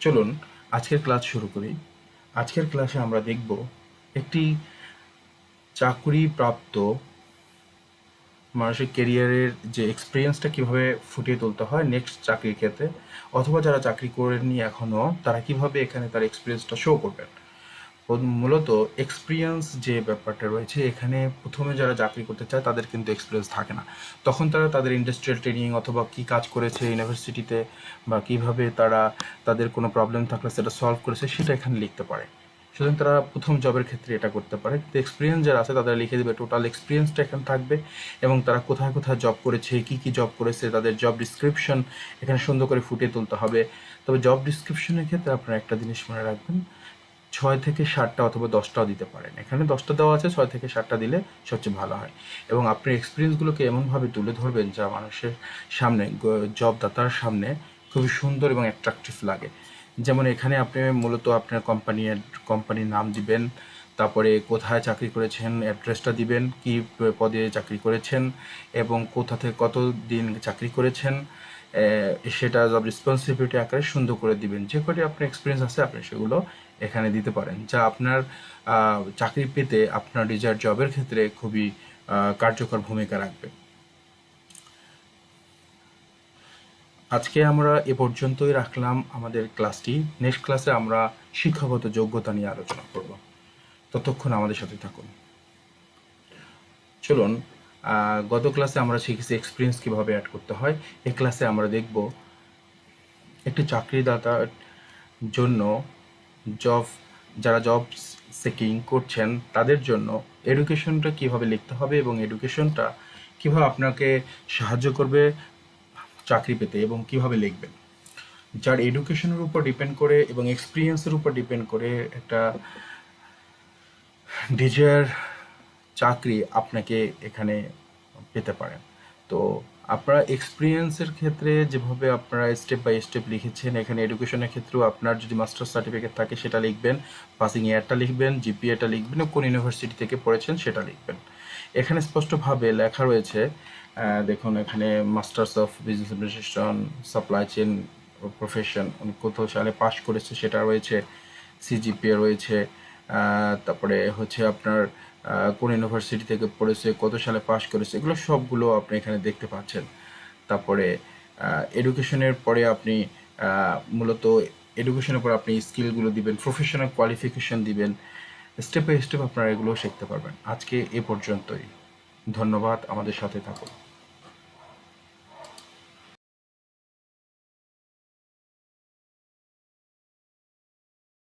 চলুন আজকের ক্লাস শুরু করি। আজকের ক্লাসে আমরা দেখব একটি চাকরিপ্রাপ্ত মানুষের কেরিয়ারের যে এক্সপিরিয়েন্সটা কিভাবে ফুটিয়ে তুলতে হয় নেক্সট চাকরির ক্ষেত্রে, অথবা যারা চাকরি করেননি এখনও তারা কিভাবে এখানে তার এক্সপিরিয়েন্সটা শো করবেন। মূলত এক্সপিরিয়েন্স যে ব্যাপারটা রয়েছে এখানে, প্রথমে যারা চাকরি করতে চায় তাদের কিন্তু এক্সপিরিয়েন্স থাকে না। তখন তারা তাদের ইন্ডাস্ট্রিয়াল ট্রেনিং অথবা কী কাজ করেছে ইউনিভার্সিটিতে, বা কীভাবে তারা তাদের কোনো প্রবলেম থাকলে সেটা সলভ করেছে সেটা এখানে লিখতে পারে। সুতরাং তারা প্রথম জবের ক্ষেত্রে এটা করতে পারে। কিন্তু এক্সপিরিয়েন্স যারা আছে তাদের লিখে দেবে, টোটাল এক্সপিরিয়েন্সটা এখানে থাকবে এবং তারা কোথায় কোথায় জব করেছে, কী কী জব করেছে, তাদের জব ডিসক্রিপশন এখানে সুন্দর করে ফুটিয়ে তুলতে হবে। তবে জব ডিসক্রিপশনের ক্ষেত্রে আপনারা একটা জিনিস মনে রাখবেন, 6 থেকে 7টা অথবা 10টাও দিতে পারেন। এখানে 10টা দেওয়া আছে, 6 থেকে 7টা দিলে সবচেয়ে ভালো হয়। এবং আপনার এক্সপিরিয়েন্সগুলোকে এমনভাবে তুলে ধরবেন যা মানুষের সামনে, জবদাতার সামনে খুবই সুন্দর এবং অ্যাট্রাকটিভ লাগে। যেমন এখানে আপনি মূলত আপনার কোম্পানির নাম দিবেন, তারপরে কোথায় চাকরি করেছেন অ্যাড্রেসটা দিবেন, কী পদে চাকরি করেছেন এবং কোথা থেকে কত দিন চাকরি করেছেন, সেটা জব রেসপন্সিবিলিটি আকারে সুন্দর করে দিবেন। যে কটি আপনার এক্সপিরিয়েন্স আছে আপনি সেগুলো এখানে দিতে পারেন, যা আপনার চাকরি পেতে আপনার ডিজায়ার জবের ক্ষেত্রে খুবই কার্যকর ভূমিকা রাখবে। আজকে আমরা এ পর্যন্তই রাখলাম আমাদের ক্লাসটি। নেক্সট ক্লাসে আমরা শিক্ষাগত যোগ্যতা নিয়ে আলোচনা করব। ততক্ষণ আমাদের সাথে থাকুন। চলুন, গত ক্লাসে আমরা শিখেছি এক্সপিরিয়েন্স কীভাবে অ্যাড করতে হয়। এই ক্লাসে আমরা দেখব একটি চাকরিদাতার জন্য যারা জব সিকিং করছেন তাদের জন্য এডুকেশনটা কিভাবে লিখতে হবে এবং এডুকেশনটা কিভাবে আপনাকে সাহায্য করবে চাকরি পেতে এবং কিভাবে লিখবেন। যার এডুকেশনের উপর ডিপেন্ড করে এবং এক্সপিরিয়েন্সের উপর ডিপেন্ড করে একটা ডিজায়ার চাকরি আপনাকে এখানে পেতে পারেন। তো আপনারা এক্সপিরিয়েন্সের ক্ষেত্রে যেভাবে আপনারা স্টেপ বাই স্টেপ লিখেছেন, এখানে এডুকেশনের ক্ষেত্রেও আপনার যদি মাস্টার্স সার্টিফিকেট থাকে সেটা লিখবেন, পাসিং ইয়ারটা লিখবেন, জিপিএটা লিখবেন, কোন ইউনিভার্সিটি থেকে পড়েছেন সেটা লিখবেন। এখানে স্পষ্টভাবে লেখা রয়েছে, দেখুন এখানে masters of business administration supply chain profession উনি কত সালে পাস করেছে সেটা রয়েছে, সিজিপিএ রয়েছে, তারপরে হচ্ছে আপনার কোন ইউনিভার্সিটি থেকে পড়েছে, কত সালে পাস করেছে, এগুলো সবগুলো আপনি এখানে দেখতে পাচ্ছেন। তারপরে এডুকেশনের পরে আপনি মূলত এডুকেশনের পর আপনি স্কিলগুলো দিবেন, প্রফেশনাল কোয়ালিফিকেশন দিবেন। স্টেপ বাই স্টেপ আপনারা এগুলো শিখতে পারবেন। আজকে এ পর্যন্তই। ধন্যবাদ, আমাদের সাথে থাকুন।